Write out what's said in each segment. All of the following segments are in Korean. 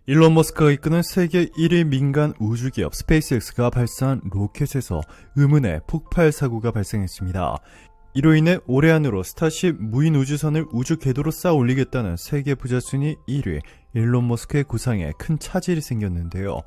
일론 머스크가 이끄는 세계 1위 민간 우주기업 스페이스X가 발사한 로켓에서 의문의 폭발 사고가 발생했습니다. 이로 인해 올해 안으로 스타쉽 무인 우주선을 우주 궤도로 쌓아 올리겠다는 세계 부자 순위 1위 일론 머스크의 구상에 큰 차질이 생겼는데요.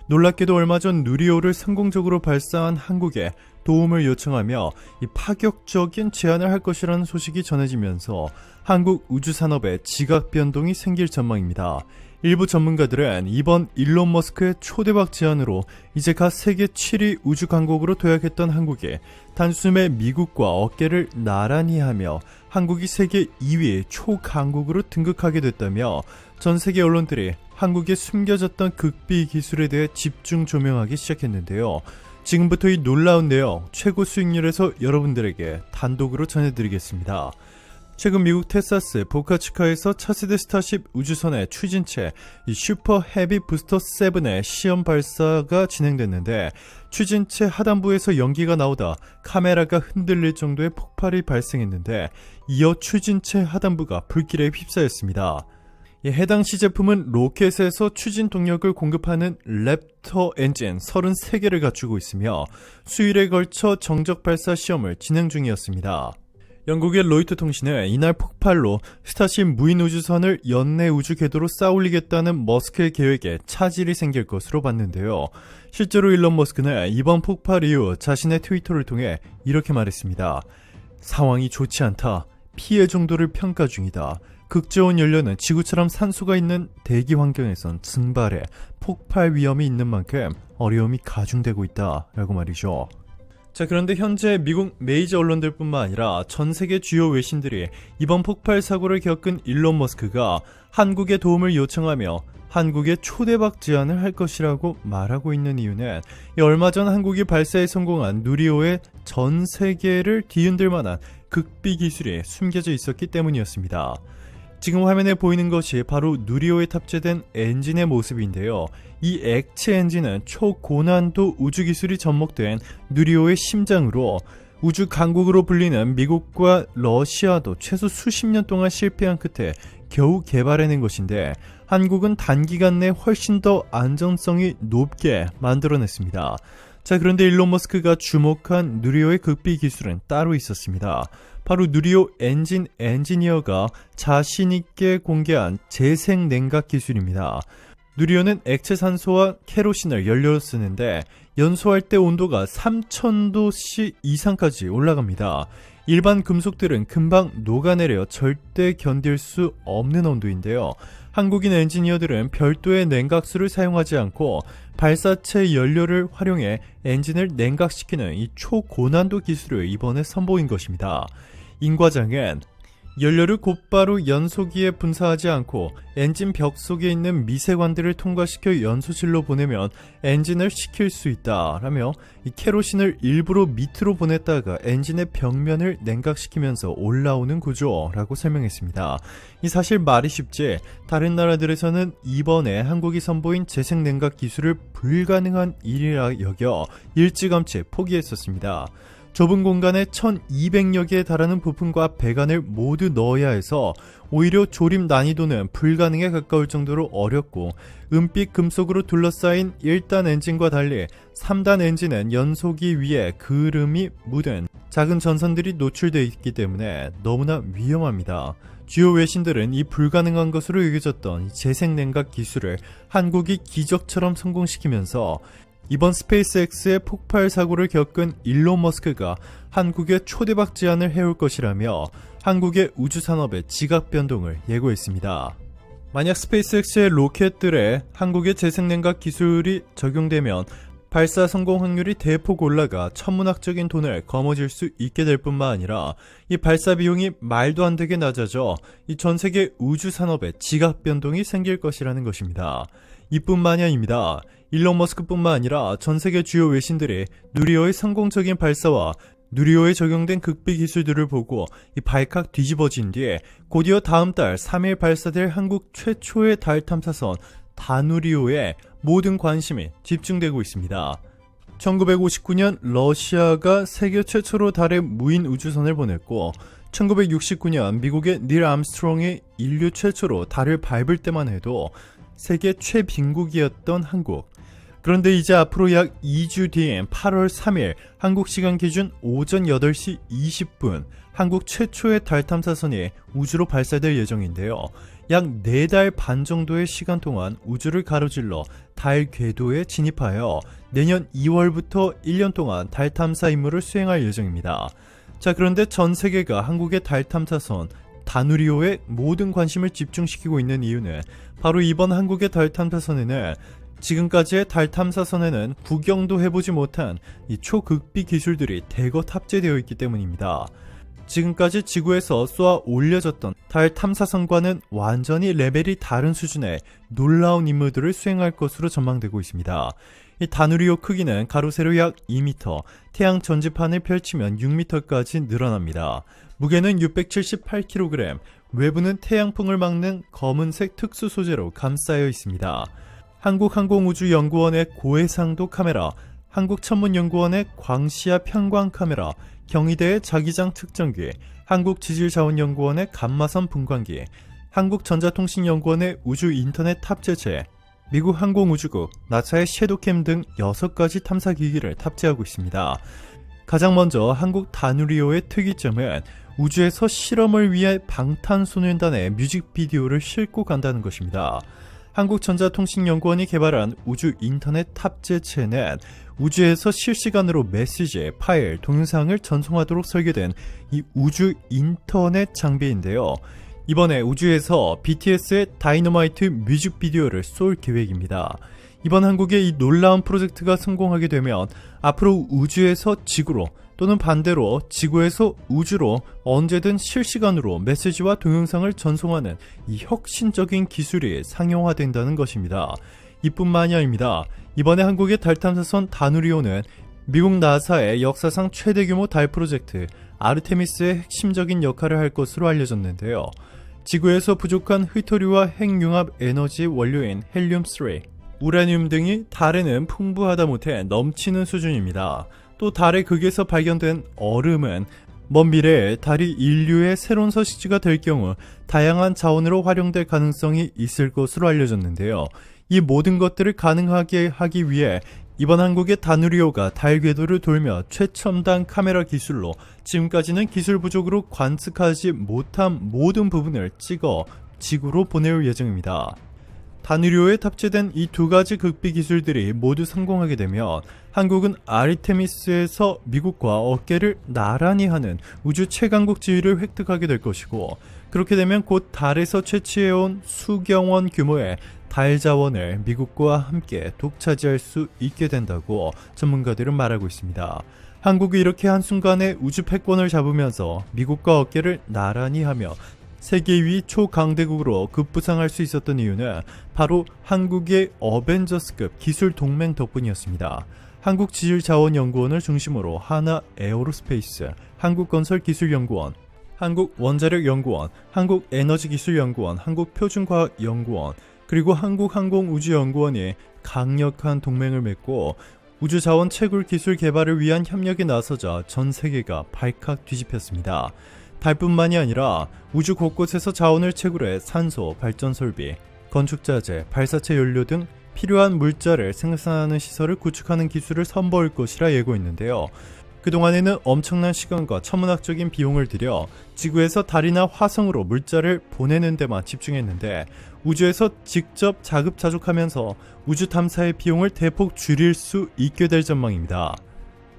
놀랍게도 얼마 전 누리호를 성공적으로 발사한 한국에 도움을 요청하며 이 파격적인 제안을 할 것이라는 소식이 전해지면서 한국 우주산업에 지각 변동이 생길 전망입니다. 일부 전문가들은 이번 일론 머스크의 초대박 제안으로 이제 갓 세계 7위 우주 강국으로 도약했던 한국이 단숨에 미국과 어깨를 나란히 하며 한국이 세계 2위 초강국으로 등극하게 됐다며 전 세계 언론들이 한국에 숨겨졌던 극비 기술에 대해 집중 조명하기 시작했는데요. 지금부터 이 놀라운 내용 최고 수익률에서 여러분들에게 단독으로 전해드리겠습니다. 최근 미국 텍사스 보카치카에서 차세대 스타쉽 우주선의 추진체 슈퍼 헤비 부스터 7의 시험 발사가 진행됐는데 추진체 하단부에서 연기가 나오다 카메라가 흔들릴 정도의 폭발이 발생했는데 이어 추진체 하단부가 불길에 휩싸였습니다. 해당 시제품은 로켓에서 추진 동력을 공급하는 랩터 엔진 33개를 갖추고 있으며 수일에 걸쳐 정적 발사 시험을 진행 중이었습니다. 영국의 로이터 통신은 이날 폭발로 스타쉽 무인 우주선을 연내 우주 궤도로 쌓아올리겠다는 머스크의 계획에 차질이 생길 것으로 봤는데요. 실제로 일론 머스크는 이번 폭발 이후 자신의 트위터를 통해 이렇게 말했습니다. 상황이 좋지 않다. 피해 정도를 평가 중이다. 극저온 연료는 지구처럼 산소가 있는 대기 환경에선 증발해 폭발 위험이 있는 만큼 어려움이 가중되고 있다 라고 말이죠. 자, 그런데 현재 미국 메이저 언론들 뿐만 아니라 전 세계 주요 외신들이 이번 폭발 사고를 겪은 일론 머스크가 한국의 도움을 요청하며 한국에 초대박 제안을 할 것이라고 말하고 있는 이유는 얼마 전 한국이 발사에 성공한 누리호의 전 세계를 뒤흔들 만한 극비 기술이 숨겨져 있었기 때문이었습니다. 지금 화면에 보이는 것이 바로 누리호에 탑재된 엔진의 모습인데요. 이 액체 엔진은 초고난도 우주기술이 접목된 누리호의 심장으로 우주 강국으로 불리는 미국과 러시아도 최소 수십 년 동안 실패한 끝에 겨우 개발해낸 것인데 한국은 단기간 내 훨씬 더 안전성이 높게 만들어냈습니다. 자, 그런데 일론 머스크가 주목한 누리호의 극비 기술은 따로 있었습니다. 바로 누리호 엔지니어가 자신있게 공개한 재생 냉각 기술입니다. 누리호는 액체 산소와 케로신을 연료로 쓰는데 연소할 때 온도가 3000도씨 이상까지 올라갑니다. 일반 금속들은 금방 녹아내려 절대 견딜 수 없는 온도인데요. 한국인 엔지니어들은 별도의 냉각수를 사용하지 않고 발사체 연료를 활용해 엔진을 냉각시키는 이 초고난도 기술을 이번에 선보인 것입니다. 임 과장은 연료를 곧바로 연소기에 분사하지 않고 엔진 벽 속에 있는 미세관들을 통과시켜 연소실로 보내면 엔진을 식힐 수 있다라며 이 케로신을 일부러 밑으로 보냈다가 엔진의 벽면을 냉각시키면서 올라오는 구조라고 설명했습니다. 이 사실 말이 쉽지 다른 나라들에서는 이번에 한국이 선보인 재생냉각 기술을 불가능한 일이라 여겨 일찌감치 포기했었습니다. 좁은 공간에 1200여 개에 달하는 부품과 배관을 모두 넣어야 해서 오히려 조립 난이도는 불가능에 가까울 정도로 어렵고 은빛 금속으로 둘러싸인 1단 엔진과 달리 3단 엔진은 연소기 위에 그름이 묻은 작은 전선들이 노출되어 있기 때문에 너무나 위험합니다. 주요 외신들은 이 불가능한 것으로 여겨졌던 재생냉각 기술을 한국이 기적처럼 성공시키면서 이번 스페이스X의 폭발 사고를 겪은 일론 머스크가 한국에 초대박 제안을 해올 것이라며 한국의 우주산업의 지각 변동을 예고했습니다. 만약 스페이스X의 로켓들에 한국의 재생냉각 기술이 적용되면 발사 성공 확률이 대폭 올라가 천문학적인 돈을 거머쥘 수 있게 될 뿐만 아니라 이 발사 비용이 말도 안 되게 낮아져 이 전 세계 우주산업의 지각 변동이 생길 것이라는 것입니다. 이뿐만이 아닙니다. 일론 머스크뿐만 아니라 전 세계 주요 외신들이 누리호의 성공적인 발사와 누리호에 적용된 극비 기술들을 보고 이 발칵 뒤집어진 뒤에 곧이어 다음 달 3일 발사될 한국 최초의 달 탐사선 다누리호에 모든 관심이 집중되고 있습니다. 1959년 러시아가 세계 최초로 달에 무인 우주선을 보냈고 1969년 미국의 닐 암스트롱이 인류 최초로 달을 밟을 때만 해도 세계 최빈국이었던 한국. 그런데 이제 앞으로 약 2주 뒤인 8월 3일 한국 시간 기준 오전 8시 20분 한국 최초의 달 탐사선이 우주로 발사될 예정인데요. 약 4달 반 정도의 시간 동안 우주를 가로질러 달 궤도에 진입하여 내년 2월부터 1년 동안 달 탐사 임무를 수행할 예정입니다. 자, 그런데 전 세계가 한국의 달 탐사선 다누리호에 모든 관심을 집중시키고 있는 이유는 바로 이번 한국의 달 탐사선에는 지금까지의 달 탐사선에는 구경도 해보지 못한 이 초극비 기술들이 대거 탑재되어 있기 때문입니다. 지금까지 지구에서 쏘아 올려졌던 달 탐사선과는 완전히 레벨이 다른 수준의 놀라운 임무들을 수행할 것으로 전망되고 있습니다. 이 다누리호 크기는 가로 세로 약 2m, 태양 전지판을 펼치면 6m까지 늘어납니다. 무게는 678kg, 외부는 태양풍을 막는 검은색 특수 소재로 감싸여 있습니다. 한국항공우주연구원의 고해상도 카메라, 한국천문연구원의 광시야 편광 카메라, 경희대의 자기장 측정기, 한국지질자원연구원의 감마선 분광기, 한국전자통신연구원의 우주인터넷 탑재체, 미국 항공우주국, 나사의 섀도캠 등 6가지 탐사기기를 탑재하고 있습니다. 가장 먼저 한국 다누리호의 특이점은 우주에서 실험을 위해 방탄소년단의 뮤직비디오를 싣고 간다는 것입니다. 한국전자통신연구원이 개발한 우주 인터넷 탑재체는 우주에서 실시간으로 메시지, 파일, 동영상을 전송하도록 설계된 이 우주 인터넷 장비인데요. 이번에 우주에서 BTS의 다이너마이트 뮤직비디오를 쏠 계획입니다. 이번 한국의 이 놀라운 프로젝트가 성공하게 되면 앞으로 우주에서 지구로 또는 반대로 지구에서 우주로 언제든 실시간으로 메시지와 동영상을 전송하는 이 혁신적인 기술이 상용화된다는 것입니다. 이뿐만이 아닙니다. 이번에 한국의 달 탐사선 다누리호는 미국 나사의 역사상 최대 규모 달 프로젝트 아르테미스의 핵심적인 역할을 할 것으로 알려졌는데요. 지구에서 부족한 휘토류와 핵융합 에너지 원료인 헬륨-3, 우라늄 등이 달에는 풍부하다 못해 넘치는 수준입니다. 또 달의 극에서 발견된 얼음은 먼 미래에 달이 인류의 새로운 서식지가 될 경우 다양한 자원으로 활용될 가능성이 있을 것으로 알려졌는데요. 이 모든 것들을 가능하게 하기 위해 이번 한국의 다누리호가 달 궤도를 돌며 최첨단 카메라 기술로 지금까지는 기술 부족으로 관측하지 못한 모든 부분을 찍어 지구로 보내올 예정입니다. 다누리호에 탑재된 이 2가지 극비 기술들이 모두 성공하게 되면 한국은 아르테미스에서 미국과 어깨를 나란히 하는 우주 최강국 지위를 획득하게 될 것이고, 그렇게 되면 곧 달에서 채취해온 수경원 규모의 달 자원을 미국과 함께 독차지할 수 있게 된다고 전문가들은 말하고 있습니다. 한국이 이렇게 한순간에 우주 패권을 잡으면서 미국과 어깨를 나란히 하며 세계 2위 초강대국으로 급부상할 수 있었던 이유는 바로 한국의 어벤져스급 기술 동맹 덕분이었습니다. 한국지질자원연구원을 중심으로 하나 에어로스페이스, 한국건설기술연구원, 한국원자력연구원, 한국에너지기술연구원, 한국표준과학연구원, 그리고 한국항공우주연구원이 강력한 동맹을 맺고 우주자원 채굴 기술 개발을 위한 협력에 나서자 전 세계가 발칵 뒤집혔습니다. 달뿐만이 아니라 우주 곳곳에서 자원을 채굴해 산소, 발전 설비, 건축자재, 발사체 연료 등 필요한 물자를 생산하는 시설을 구축하는 기술을 선보일 것이라 예고했는데요. 그동안에는 엄청난 시간과 천문학적인 비용을 들여 지구에서 달이나 화성으로 물자를 보내는 데만 집중했는데 우주에서 직접 자급자족하면서 우주 탐사의 비용을 대폭 줄일 수 있게 될 전망입니다.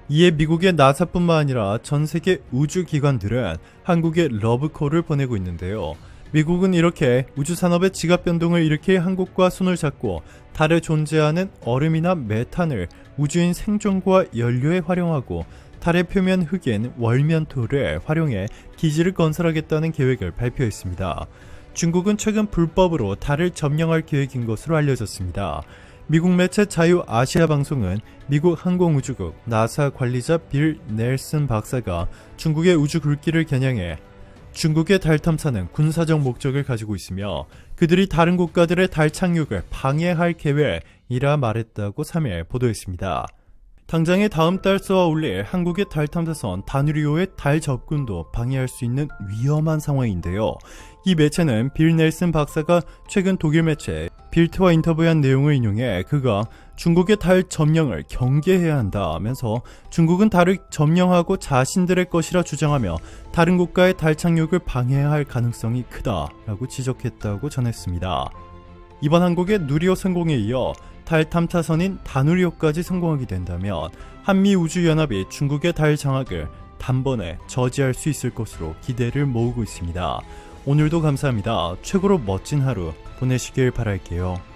이에 미국의 나사뿐만 아니라 전 세계 우주기관들은 한국에 러브콜을 보내고 있는데요. 미국은 이렇게 우주산업의 지각 변동을 일으킬 한국과 손을 잡고 달에 존재하는 얼음이나 메탄을 우주인 생존과 연료에 활용하고 달의 표면 흙인 월면토를 활용해 기지를 건설하겠다는 계획을 발표했습니다. 중국은 최근 불법으로 달을 점령할 계획인 것으로 알려졌습니다. 미국 매체 자유아시아 방송은 미국 항공우주국 나사 관리자 빌 넬슨 박사가 중국의 우주 굴기를 겨냥해 중국의 달 탐사는 군사적 목적을 가지고 있으며 그들이 다른 국가들의 달 착륙을 방해할 계획이라 말했다고 3일 보도했습니다. 당장에 다음 달 쏘아 올릴 한국의 달 탐사선 다누리호의 달 접근도 방해할 수 있는 위험한 상황인데요. 이 매체는 빌 넬슨 박사가 최근 독일 매체 빌트와 인터뷰한 내용을 인용해 그가 중국의 달 점령을 경계해야 한다면서 중국은 달을 점령하고 자신들의 것이라 주장하며 다른 국가의 달 착륙을 방해해야 할 가능성이 크다라고 지적했다고 전했습니다. 이번 한국의 누리호 성공에 이어 달 탐사선인 다누리호까지 성공하게 된다면 한미우주연합이 중국의 달 장악을 단번에 저지할 수 있을 것으로 기대를 모으고 있습니다. 오늘도 감사합니다. 최고로 멋진 하루 보내시길 바랄게요.